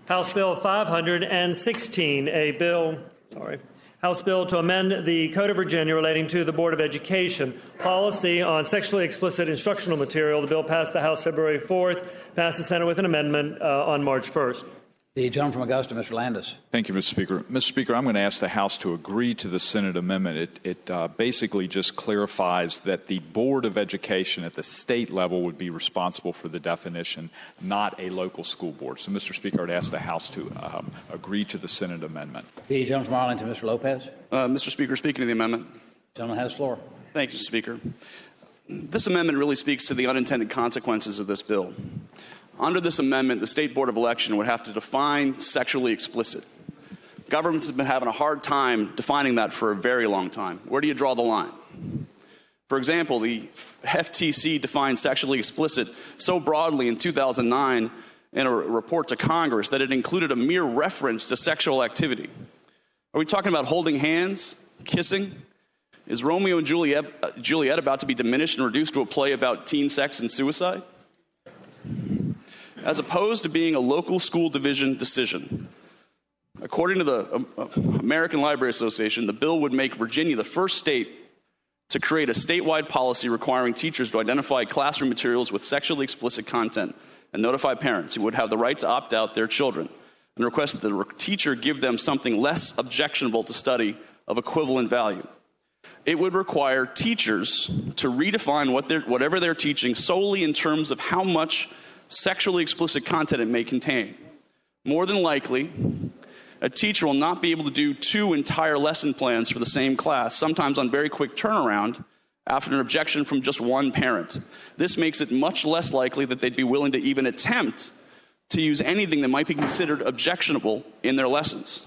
House Bill 516, House Bill to amend the Code of Virginia relating to the Board of Education policy on sexually explicit instructional material. The bill passed the House February 4th, passed the Senate with an amendment on March 1st. The gentleman from Augusta, Mr. Landis. Thank you, Mr. Speaker. Mr. Speaker, I'm going to ask the House to agree to the Senate amendment. It basically just clarifies that the Board of Education at the state level would be responsible for the definition, not a local school board. So, Mr. Speaker, I'd ask the House to agree to the Senate amendment. The gentleman from Arlington, Mr. Lopez. Mr. Speaker, speaking to the amendment. The gentleman has the floor. Thank you, Speaker. This amendment really speaks to the unintended consequences of this bill. Under this amendment, the State Board of Election would have to define sexually explicit. Governments have been having a hard time defining that for a very long time. Where do you draw the line? For example, the FTC defined sexually explicit so broadly in 2009 in a report to Congress that it included a mere reference to sexual activity. Are we talking about holding hands, kissing? Is Romeo and Juliet about to be diminished and reduced to a play about teen sex and suicide? As opposed to being a local school division decision. According to the American Library Association, the bill would make Virginia the first state to create a statewide policy requiring teachers to identify classroom materials with sexually explicit content and notify parents who would have the right to opt out their children and request that the teacher give them something less objectionable to study of equivalent value. It would require teachers to redefine whatever they're teaching solely in terms of how much sexually explicit content it may contain. More than likely, a teacher will not be able to do 2 entire lesson plans for the same class, sometimes on very quick turnaround, after an objection from just one parent. This makes it much less likely that they'd be willing to even attempt to use anything that might be considered objectionable in their lessons.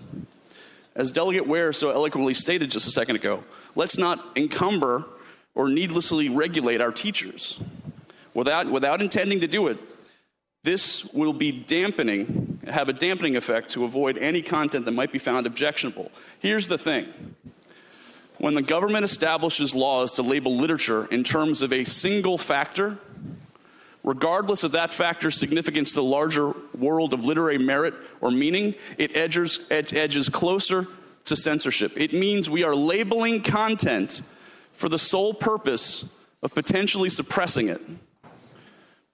As Delegate Ware so eloquently stated just a second ago, let's not encumber or needlessly regulate our teachers. Without intending to do it, this will be have a dampening effect to avoid any content that might be found objectionable. Here's the thing. When the government establishes laws to label literature in terms of a single factor, regardless of that factor's significance to the larger world of literary merit or meaning, it edges closer to censorship. It means we are labeling content for the sole purpose of potentially suppressing it.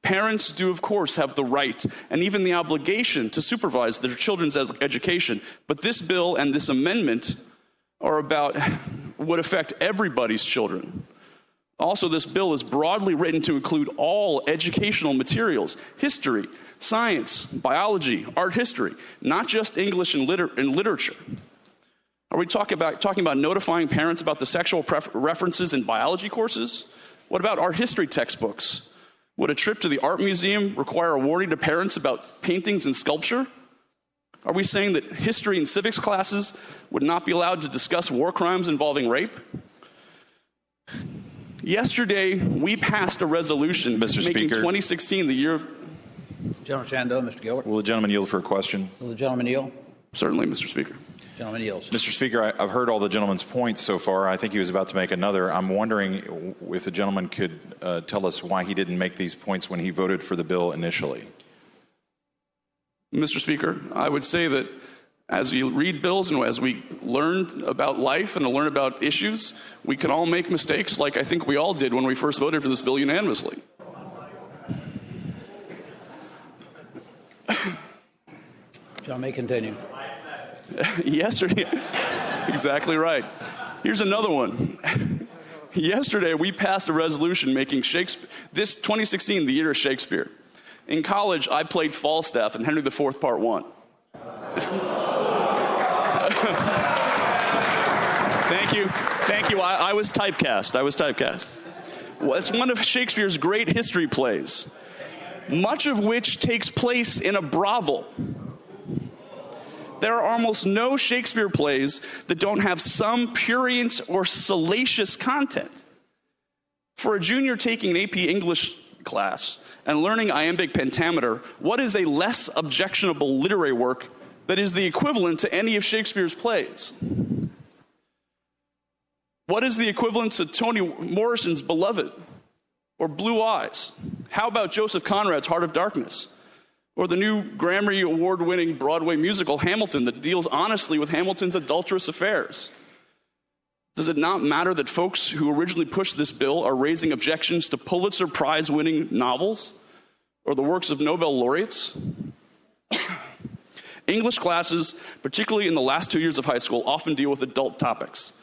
Parents do, of course, have the right and even the obligation to supervise their children's education, but this bill and this amendment would affect everybody's children. Also, this bill is broadly written to include all educational materials, history, science, biology, art history, not just English and literature. Are we talking about notifying parents about the sexual references in biology courses? What about art history textbooks? Would a trip to the art museum require a warning to parents about paintings and sculpture? Are we saying that history and civics classes would not be allowed to discuss war crimes involving rape? Yesterday, we passed a resolution making 2016 the year of... Gentleman Shandow, Mr. Gilbert. Will the gentleman yield for a question? Will the gentleman yield? Certainly, Mr. Speaker. Gentleman yields. Mr. Speaker, I've heard all the gentleman's points so far. I think he was about to make another. I'm wondering if the gentleman could tell us why he didn't make these points when he voted for the bill initially. Mr. Speaker, I would say that as we read bills and as we learn about life and learn about issues, we can all make mistakes like I think we all did when we first voted for this bill unanimously. John may continue. Yesterday, exactly right. Here's another one. Yesterday, we passed a resolution making this 2016 the year of Shakespeare. In college, I played Falstaff in Henry IV, Part 1. Thank you. I was typecast. Well, it's one of Shakespeare's great history plays, much of which takes place in a brothel. There are almost no Shakespeare plays that don't have some prurient or salacious content. For a junior taking an AP English class and learning iambic pentameter, what is a less objectionable literary work that is the equivalent to any of Shakespeare's plays? What is the equivalent to Toni Morrison's Beloved or Blue Eyes? How about Joseph Conrad's Heart of Darkness? Or the new Grammy Award-winning Broadway musical Hamilton that deals honestly with Hamilton's adulterous affairs? Does it not matter that folks who originally pushed this bill are raising objections to Pulitzer Prize-winning novels or the works of Nobel laureates? English classes, particularly in the last 2 years of high school, often deal with adult topics.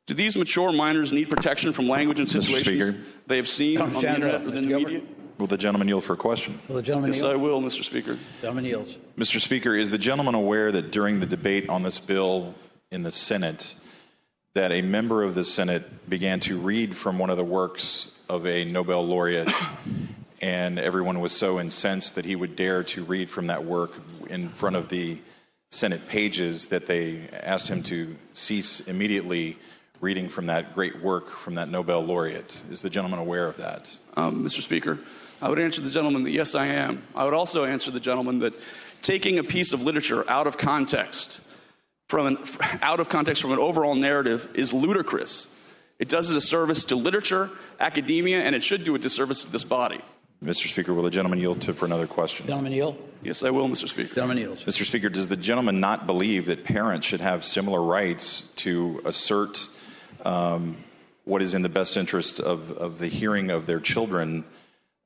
Do these mature minors need protection from language and situations they have seen on the internet or in the media? Will the gentleman yield for a question? Will the gentleman Yes, yield? I will, Mr. Speaker. Gentleman yields. Mr. Speaker, is the gentleman aware that during the debate on this bill in the Senate, that a member of the Senate began to read from one of the works of a Nobel laureate, and everyone was so incensed that he would dare to read from that work in front of the Senate pages that they asked him to cease immediately reading from that great work from that Nobel laureate? Is the gentleman aware of that? Mr. Speaker, I would answer the gentleman that yes, I am. I would also answer the gentleman that taking a piece of literature out of context from an overall narrative is ludicrous. It does a disservice to literature, academia, and it should do a disservice to this body. Mr. Speaker, will the gentleman yield for another question? Gentleman yield. Yes, I will, Mr. Speaker. Gentleman yields. Mr. Speaker, does the gentleman not believe that parents should have similar rights to assert what is in the best interest of the hearing of their children,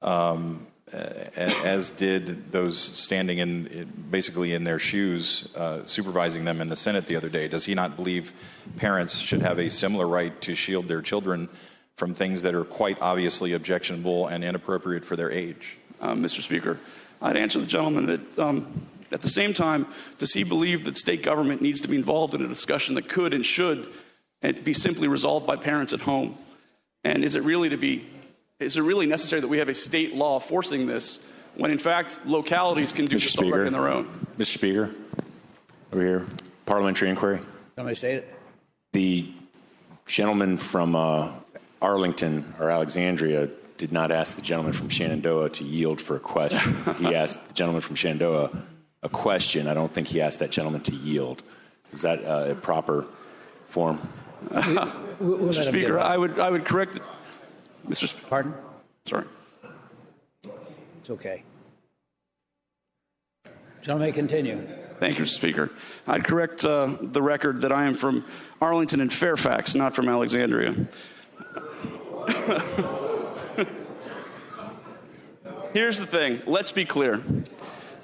as did those standing basically in their shoes, supervising them in the Senate the other day? Does he not believe parents should have a similar right to shield their children from things that are quite obviously objectionable and inappropriate for their age? Mr. Speaker, I'd answer the gentleman that at the same time, does he believe that state government needs to be involved in a discussion that could and should be simply resolved by parents at home? And is it really necessary that we have a state law forcing this when in fact localities can do this already on their own? Mr. Speaker, over here, parliamentary inquiry. Somebody state it. The gentleman from Arlington or Alexandria did not ask the gentleman from Shenandoah to yield for a question. He asked the gentleman from Shenandoah a question. I don't think he asked that gentleman to yield. Is that a proper form? Mr. Speaker, I would correct Mr. Speaker. Pardon? Sorry. It's okay. Gentleman may continue. Thank you, Mr. Speaker. I'd correct the record that I am from Arlington and Fairfax, not from Alexandria. Here's the thing. Let's be clear.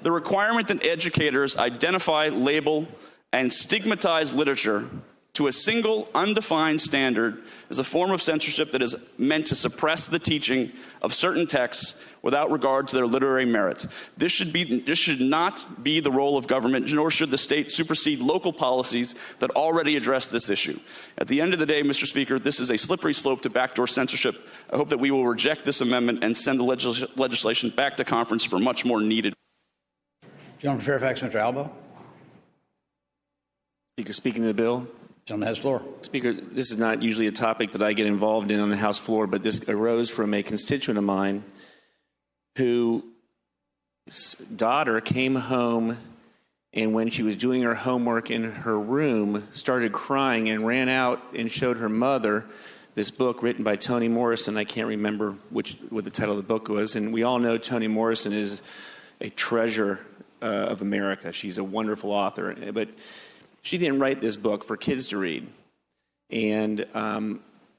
The requirement that educators identify, label, and stigmatize literature to a single, undefined standard is a form of censorship that is meant to suppress the teaching of certain texts without regard to their literary merit. This should not be the role of government, nor should the state supersede local policies that already address this issue. At the end of the day, Mr. Speaker, this is a slippery slope to backdoor censorship. I hope that we will reject this amendment and send the legislation back to conference for much more needed. Gentleman from Fairfax, Mr. Albo. Speaker, speaking to the bill. Gentleman has the floor. Speaker, this is not usually a topic that I get involved in on the House floor, but this arose from a constituent of mine whose daughter came home and when she was doing her homework in her room started crying and ran out and showed her mother this book written by Toni Morrison. I can't remember what the title of the book was, and we all know Toni Morrison is a treasure of America. She's a wonderful author, but she didn't write this book for kids to read. And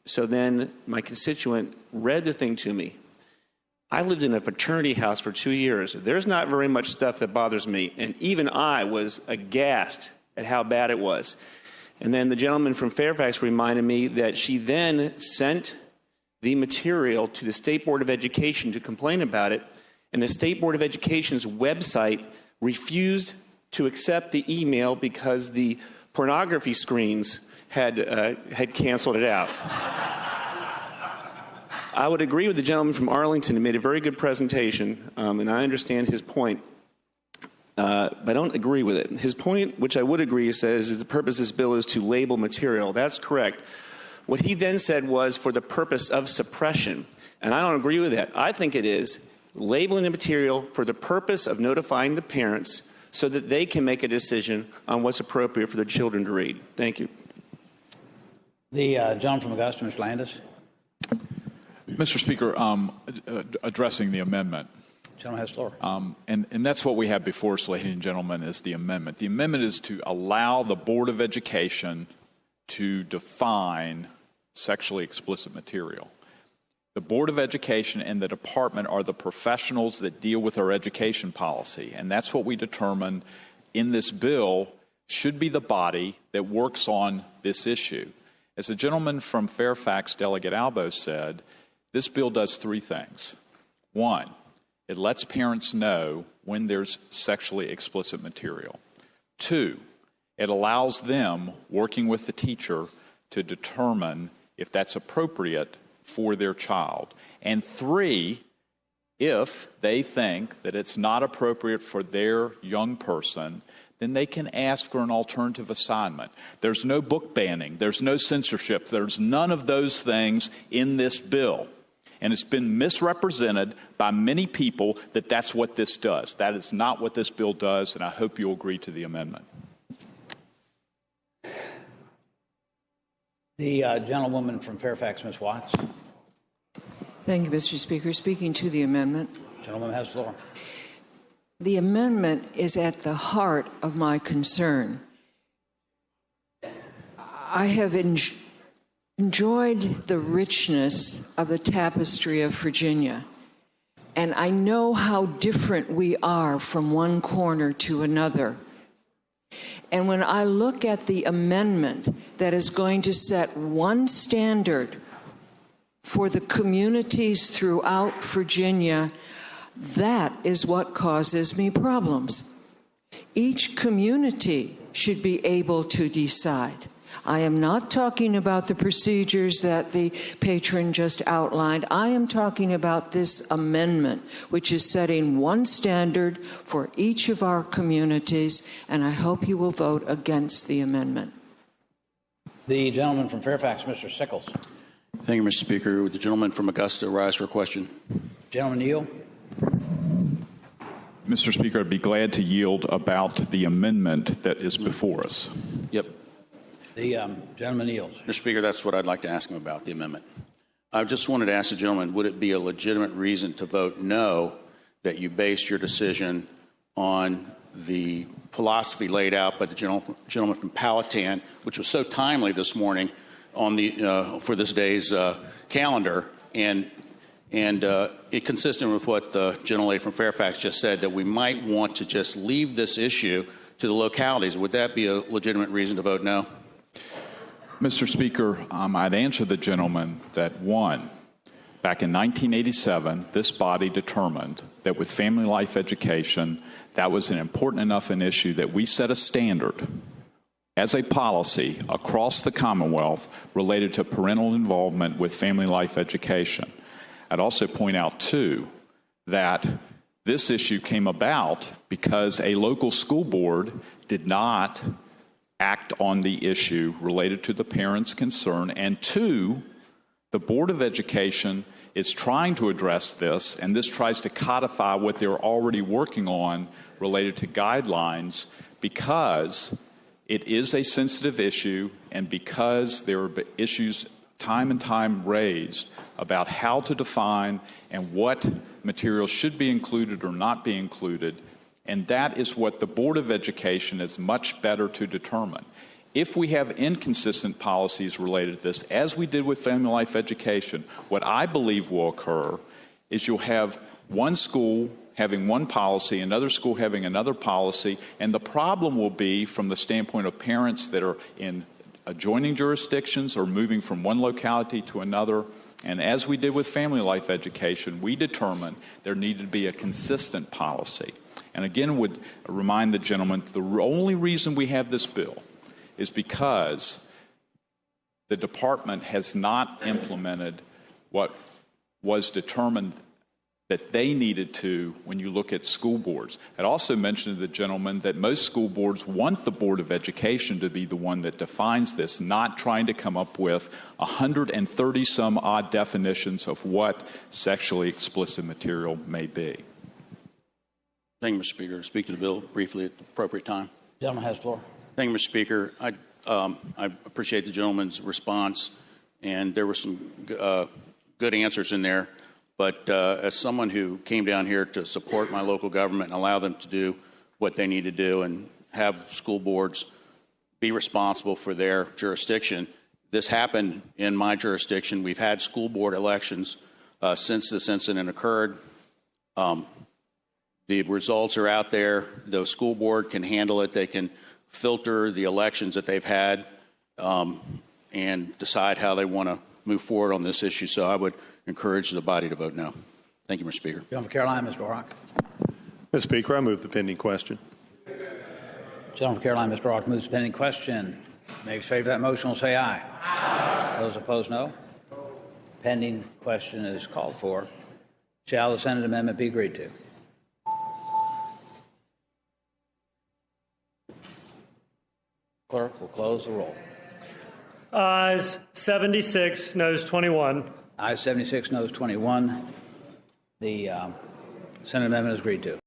so then my constituent read the thing to me. I lived in a fraternity house for 2 years. There's not very much stuff that bothers me, and even I was aghast at how bad it was. And then the gentleman from Fairfax reminded me that she then sent the material to the State Board of Education to complain about it, and the State Board of Education's website refused to accept the email because the pornography screens had canceled it out. I would agree with the gentleman from Arlington. He made a very good presentation, and I understand his point, but I don't agree with it. His point, which I would agree, says is the purpose of this bill is to label material. That's correct. What he then said was for the purpose of suppression, and I don't agree with that. I think it is labeling the material for the purpose of notifying the parents so that they can make a decision on what's appropriate for their children to read. Thank you. The gentleman from Augusta, Mr. Landis. Mr. Speaker, addressing the amendment. Gentleman has the floor. And that's what we have before us, ladies and gentlemen, is the amendment. The amendment is to allow the Board of Education to define sexually explicit material. The Board of Education and the department are the professionals that deal with our education policy, and that's what we determined in this bill should be the body that works on this issue. As the gentleman from Fairfax, Delegate Albo, said, this bill does three things. One, it lets parents know when there's sexually explicit material. Two, it allows them, working with the teacher, to determine if that's appropriate for their child. And three, if they think that it's not appropriate for their young person, then they can ask for an alternative assignment. There's no book banning. There's no censorship. There's none of those things in this bill. And it's been misrepresented by many people that that's what this does. That is not what this bill does, and I hope you'll agree to the amendment. The gentlewoman from Fairfax, Ms. Watts. Thank you, Mr. Speaker. Speaking to the amendment. Gentleman has the floor. The amendment is at the heart of my concern. I have enjoyed the richness of the tapestry of Virginia, and I know how different we are from one corner to another. And when I look at the amendment that is going to set one standard for the communities throughout Virginia, that is what causes me problems. Each community should be able to decide. I am not talking about the procedures that the patron just outlined. I am talking about this amendment, which is setting one standard for each of our communities, and I hope you will vote against the amendment. The gentleman from Fairfax, Mr. Sickles. Thank you, Mr. Speaker. Would the gentleman from Augusta rise for a question? Gentleman yield. Mr. Speaker, I'd be glad to yield about the amendment that is before us. Yep. The gentleman yields. Mr. Speaker, that's what I'd like to ask him about, the amendment. I just wanted to ask the gentleman, would it be a legitimate reason to vote no that you based your decision on the philosophy laid out by the gentleman from Powhatan, which was so timely this morning on the for this day's calendar, and it consistent with what the gentlelady from Fairfax just said, that we might want to just leave this issue to the localities. Would that be a legitimate reason to vote no? Mr. Speaker, I'd answer the gentleman that, one, back in 1987, this body determined that with family life education, that was an important enough an issue that we set a standard as a policy across the Commonwealth related to parental involvement with family life education. I'd also point out, too, that this issue came about because a local school board did not act on the issue related to the parents' concern, and two, the Board of Education is trying to address this, and this tries to codify what they're already working on related to guidelines because it is a sensitive issue and because there are issues time and time raised about how to define and what material should be included or not be included, and that is what the Board of Education is much better to determine. If we have inconsistent policies related to this, as we did with family life education, what I believe will occur is you'll have one school having one policy, another school having another policy, and the problem will be from the standpoint of parents that are in adjoining jurisdictions or moving from one locality to another. And as we did with family life education, we determined there needed to be a consistent policy. And again, would remind the gentleman, the only reason we have this bill is because the department has not implemented what was determined that they needed to when you look at school boards. I'd also mentioned to the gentleman that most school boards want the Board of Education to be the one that defines this, not trying to come up with 130 some odd definitions of what sexually explicit material may be. Thank you, Mr. Speaker. Speak to the bill briefly at the appropriate time. Gentleman has the floor. Thank you, Mr. Speaker. I appreciate the gentleman's response, and there were some good answers in there. But as someone who came down here to support my local government and allow them to do what they need to do and have school boards be responsible for their jurisdiction, this happened in my jurisdiction. We've had school board elections since this incident occurred. The results are out there. The school board can handle it. They can filter the elections that they've had and decide how they want to move forward on this issue. So I would encourage the body to vote no. Thank you, Mr. Speaker. Gentleman from Carolina, Mr. Rock. Mr. Speaker, I move the pending question. Gentleman from Carolina, Mr. Rock, moves the pending question. Makes favor of that motion will say aye. Aye. Those opposed, no. Pending question is called for. Shall the Senate amendment be agreed to? Clerk will close the roll. Ayes 76, noes 21. Ayes 76, noes 21. The Senate amendment is agreed to.